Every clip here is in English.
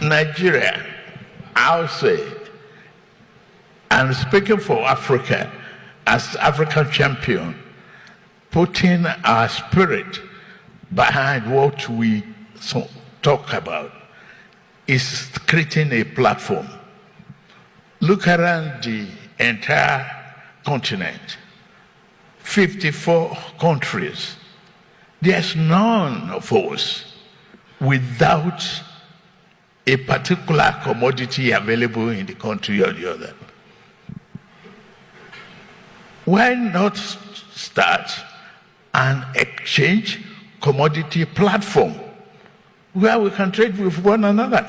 Nigeria, I'll say, and speaking for Africa, as African champion, putting our spirit behind what we talk about is creating a platform. Look around the entire continent, 54 countries. There's none of us without a particular commodity available in the country or the other. Why not start an exchange commodity platform where we can trade with one another?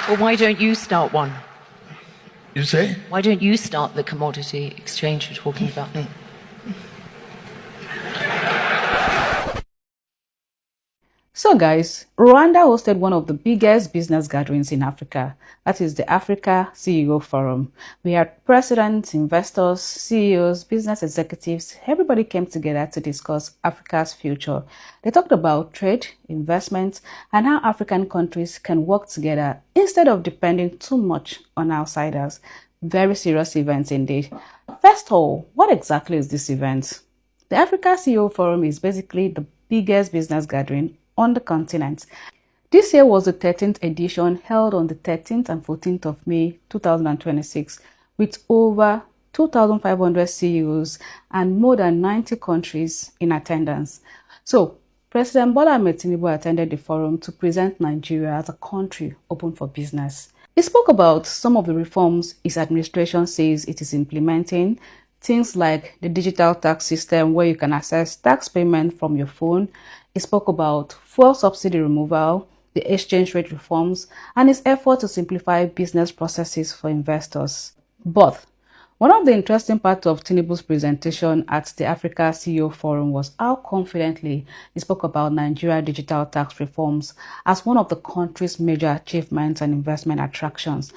Well, why don't you start one? You say? Why don't you start the commodity exchange you're talking about? So guys, Rwanda hosted one of the biggest business gatherings in Africa. That is the Africa CEO Forum. We had presidents, investors, CEOs, business executives. Everybody came together to discuss Africa's future. They talked about trade, investment, and how African countries can work together instead of depending too much on outsiders. Very serious event indeed. First of all, what exactly is this event? The Africa CEO Forum is basically the biggest business gathering on the continent. This year was the 13th edition, held on the 13th and 14th of May 2026, with over 2,500 CEOs and more than 90 countries in attendance. So, President Bola Ahmed Tinubu attended the forum to present Nigeria as a country open for business. He spoke about some of the reforms his administration says it is implementing, things like the digital tax system where you can access tax payment from your phone. He spoke about fuel subsidy removal, the exchange rate reforms, and his effort to simplify business processes for investors. But one of the interesting parts of Tinubu's presentation at the Africa CEO Forum was how confidently he spoke about Nigeria digital tax reforms as one of the country's major achievements and investment attractions.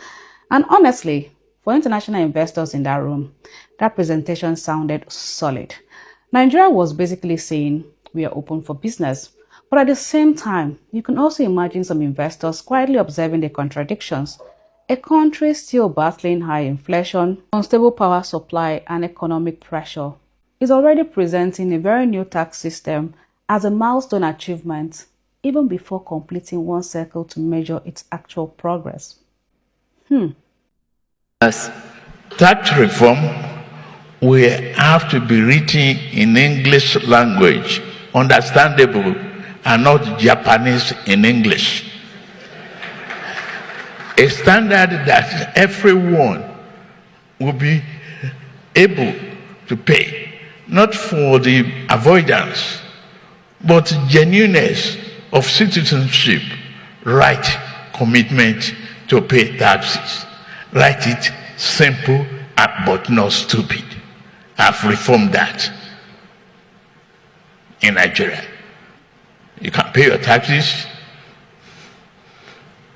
And honestly, for international investors in that room, that presentation sounded solid. Nigeria was basically saying, we are open for business. But at the same time, you can also imagine some investors quietly observing the contradictions. A country still battling high inflation, unstable power supply, and economic pressure is already presenting a very new tax system as a milestone achievement, even before completing one cycle to measure its actual progress. Tax reform will have to be written in English language, understandable, and not Japanese in English. A standard that everyone will be able to pay, not for the avoidance, but genuineness of citizenship, right commitment to pay taxes. Write it simple but not stupid. I've reformed that in Nigeria. You can pay your taxes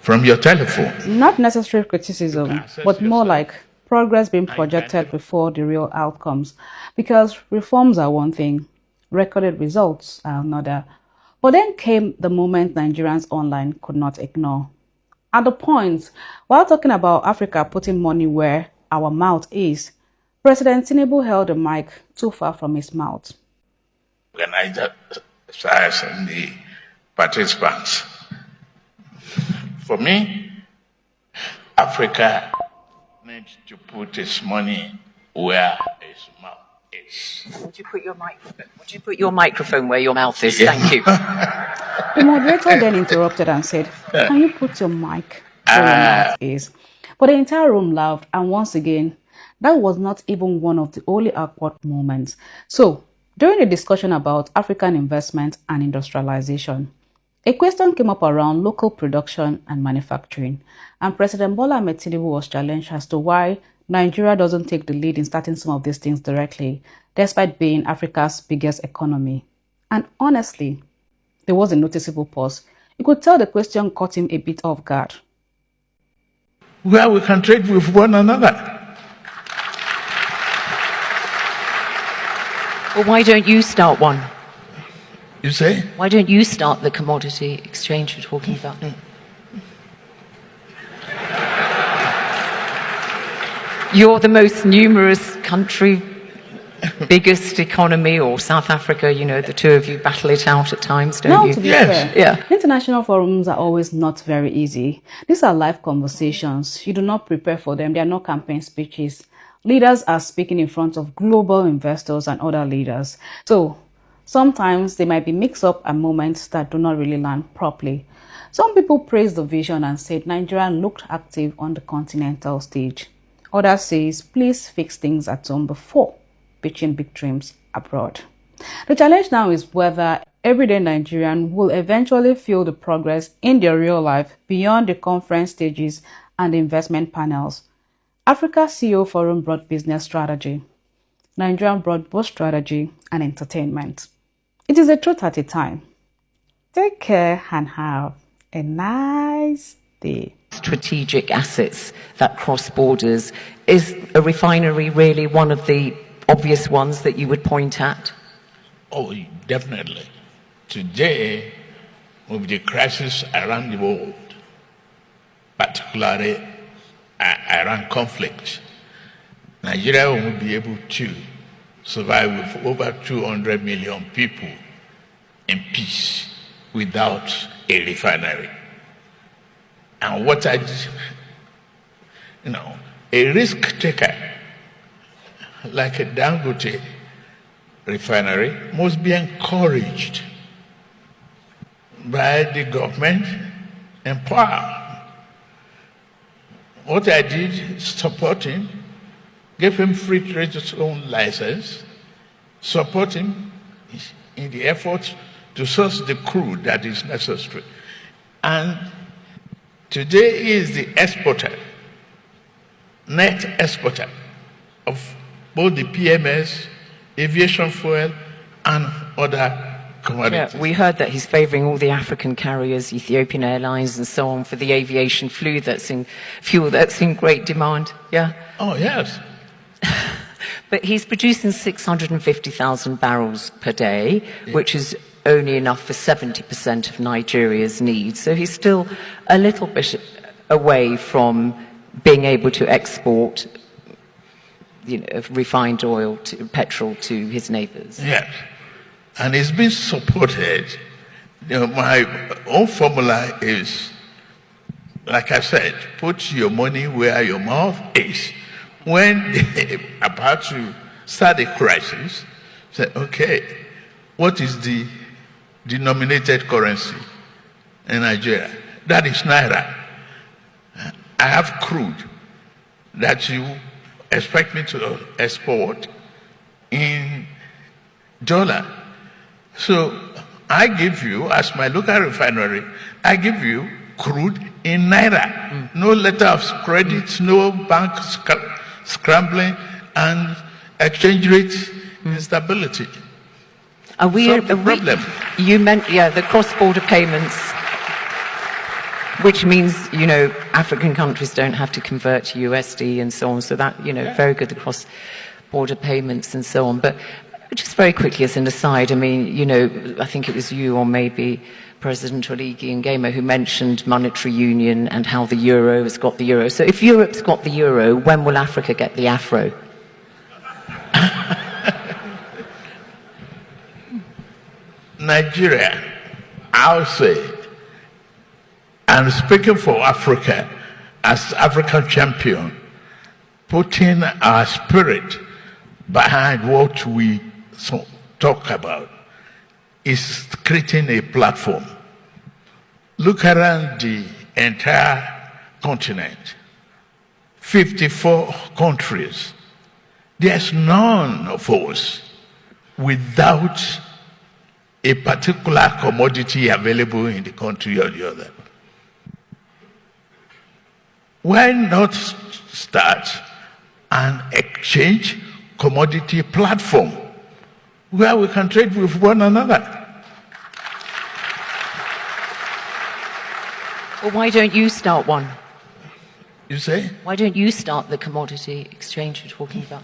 from your telephone. Not necessary criticism, but more like progress being projected before the real outcomes. Because reforms are one thing, recorded results are another. But then came the moment Nigerians online could not ignore. At the point, while talking about Africa putting money where our mouth is, President Tinubu held the mic too far from his mouth. Organizers and the participants. For me, Africa needs to put its money where its mouth is. Would you put your microphone where your mouth is? Yeah. Thank you. The moderator then interrupted and said, "Can you put your mic where your mouth is?" But the entire room laughed, and once again, that was not even one of the only awkward moments. So, during the discussion about African investment and industrialization, a question came up around local production and manufacturing, and President Bola Ahmed Tinubu was challenged as to why Nigeria doesn't take the lead in starting some of these things directly, despite being Africa's biggest economy. And honestly, there was a noticeable pause. You could tell the question caught him a bit off guard. Where we can trade with one another. Well, why don't you start one? You say? Why don't you start the commodity exchange you're talking about? You're the most numerous country, biggest economy, or South Africa, you know, the two of you battle it out at times, don't you? To be Yes. fair, Yeah. international forums are always not very easy. These are live conversations. You do not prepare for them. They are not campaign speeches. Leaders are speaking in front of global investors and other leaders. So sometimes they might be mixed up at moments that do not really land properly. Some people praised the vision and said Nigeria looked active on the continental stage. Others says, please fix things at home before pitching big dreams abroad. The challenge now is whether everyday Nigerian will eventually feel the progress in their real life beyond the conference stages and the investment panels. Africa CEO Forum brought business strategy. Nigeria brought both strategy and entertainment. It is a truth at a time. Take care and have a nice day. Strategic assets that cross borders. Is a refinery really one of the obvious ones that you would point at? Oh, definitely. Today, with the crisis around the world, particularly Iran conflict, Nigeria won't be able to survive with over 200 million people in peace without a refinery. And what a risk taker like a Dangote refinery must be encouraged by the government and power. What I did, support him, gave him free trade zone license, support him in the effort to source the crude that is necessary. And today he is the exporter, net exporter of both the PMS, aviation fuel, and other commodities. Yeah, we heard that he's favouring all the African carriers, Ethiopian Airlines and so on, for the aviation fuel that's in great demand. Yeah. Oh, yes. But he's producing 650,000 barrels per day, which is only enough for 70% of Nigeria's needs. So he's still a little bit away from being able to export refined oil, petrol to his neighbours. Yes. And it's been supported. My own formula is, like I said, put your money where your mouth is. When they're about to start a crisis, say, okay, what is the denominated currency in Nigeria? That is Naira. I have crude that you expect me to export in dollar. So I give you, as my local refinery, I give you crude in Naira. No letter of credit, no bank scrambling, and exchange rate instability. Problem. You meant, the cross-border payments, which means, African countries don't have to convert to USD and so on. So that, very good, the cross-border payments and so on. But just very quickly as an aside, I think it was you or maybe President Oligi Nguema who mentioned monetary union and how the euro has got the euro. So if Europe's got the euro, when will Africa get the afro? Nigeria, I'll say, and speaking for Africa as African champion, putting our spirit behind what we talk about is creating a platform. Look around the entire continent, 54 countries. There's none of us without a particular commodity available in the country or the other. Why not start an exchange commodity platform where we can trade with one another? Well, why don't you start one? You say? Why don't you start the commodity exchange you're talking about?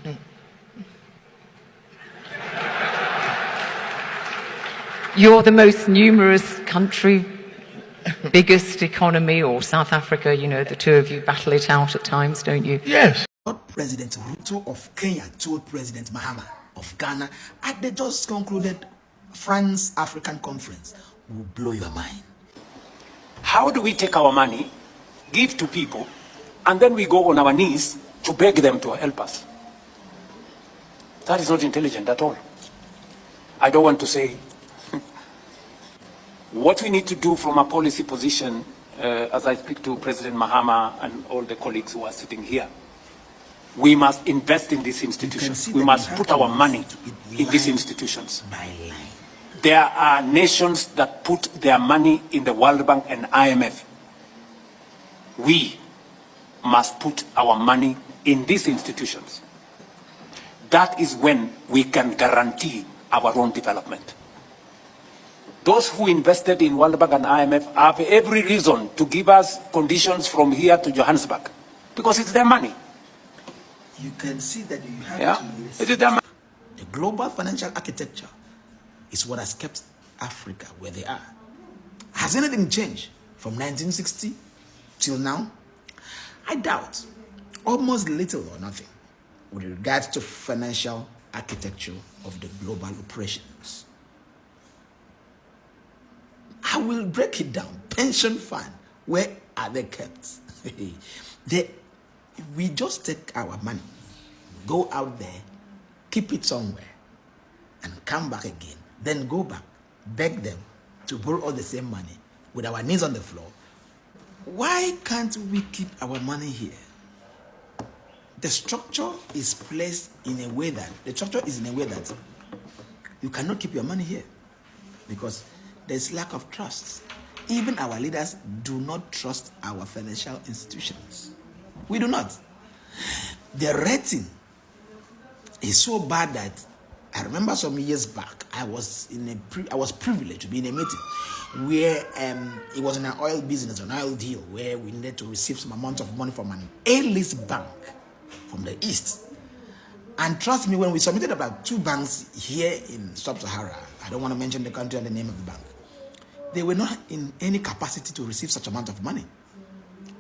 You're the most numerous country, biggest economy, or South Africa, you know, the two of you battle it out at times, don't you? Yes. What President Ruto of Kenya told President Mahama of Ghana at the just concluded France African Conference will blow your mind. How do we take our money, give to people, and then we go on our knees to beg them to help us? That is not intelligent at all. I don't want to say. What we need to do from a policy position, as I speak to President Mahama and all the colleagues who are sitting here, we must invest in these institutions. We must put our money in these institutions. There are nations that put their money in the World Bank and IMF. We must put our money in these institutions. That is when we can guarantee our own development. Those who invested in World Bank and IMF have every reason to give us conditions from here to Johannesburg, because it's their money. You can see that you have to It is their money. The global financial architecture is what has kept Africa where they are. Has anything changed from 1960 till now? I doubt. Almost little or nothing with regards to financial architecture of the global operations. I will break it down. Pension fund, where are they kept? We just take our money, go out there, keep it somewhere, and come back again. Then go back, beg them to borrow all the same money with our knees on the floor. Why can't we keep our money here? The structure is placed in a way that, you cannot keep your money here because there's lack of trust. Even our leaders do not trust our financial institutions. We do not. The rating is so bad that I remember some years back, I was privileged to be in a meeting where it was in an oil business, an oil deal, where we needed to receive some amount of money from an A-list bank from the East. And trust me, when we submitted about 2 banks here in Sub-Sahara, I don't want to mention the country and the name of the bank, they were not in any capacity to receive such amount of money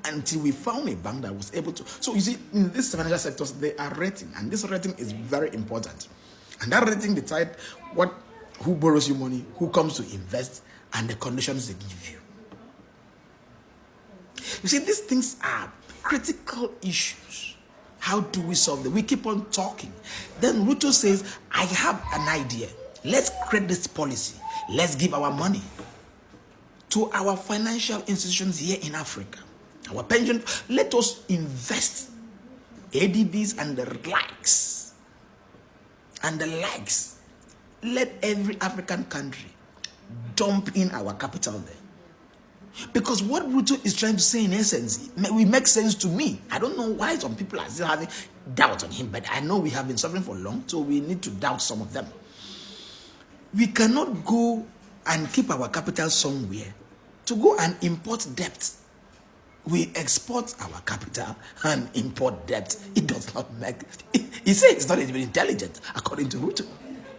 until we found a bank that was able to. So you see, in these financial sectors, they are rating, and this rating is very important. And that rating decides who borrows you money, who comes to invest, and the conditions they give you. You see, these things are critical issues. How do we solve them? We keep on talking. Then Ruto says, I have an idea. Let's create this policy. Let's give our money to our financial institutions here in Africa. Our pension, let us invest ADBs and the likes. And the likes. Let every African country dump in our capital there. Because what Ruto is trying to say in essence, it makes sense to me. I don't know why some people are still having doubt on him, but I know we have been suffering for long, so we need to doubt some of them. We cannot go and keep our capital somewhere to go and import debt. We export our capital and import debt. It does not make. He says it's not even intelligent, according to Ruto.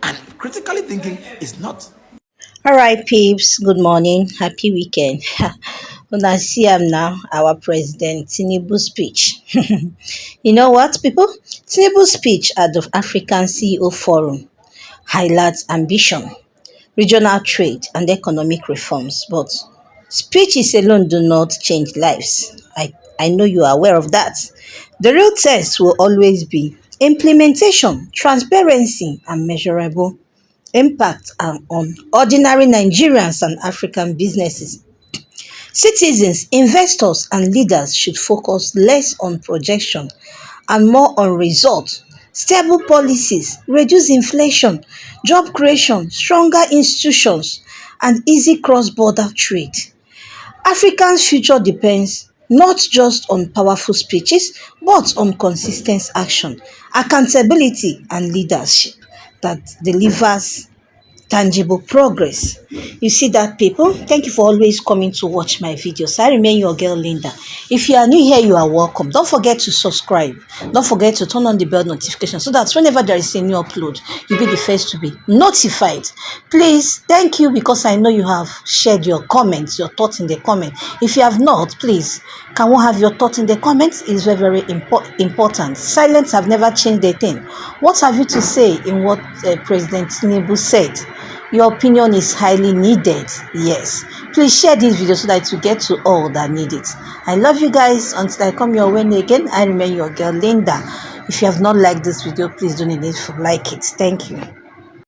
And critically thinking, it's not. All right, peeps. Good morning. Happy weekend. Una see am now, our president Tinubu speech. You know what, people? Tinubu speech at the African CEO Forum highlights ambition, regional trade, and economic reforms. But speeches alone do not change lives. I know you are aware of that. The real test will always be implementation, transparency, and measurable impact on ordinary Nigerians and African businesses. Citizens, investors, and leaders should focus less on projection and more on results. Stable policies, reduce inflation, job creation, stronger institutions, and easy cross-border trade. Africa's future depends not just on powerful speeches, but on consistent action, accountability, and leadership that delivers tangible progress. You see that, people? Thank you for always coming to watch my videos. I remain your girl, Linda. If you are new here, you are welcome. Don't forget to subscribe. Don't forget to turn on the bell notification so that whenever there is a new upload, you'll be the first to be notified. Please, thank you, because I know you have shared your comments, your thoughts in the comment. If you have not, please, can we have your thoughts in the comments? It's very, very important. Silence have never changed a thing. What have you to say in what President Tinubu said? Your opinion is highly needed. Yes. Please share this video so that you get to all that need it. I love you guys. Until I come your way again, I remain your girl, Linda. If you have not liked this video, please don't need to like it. Thank you.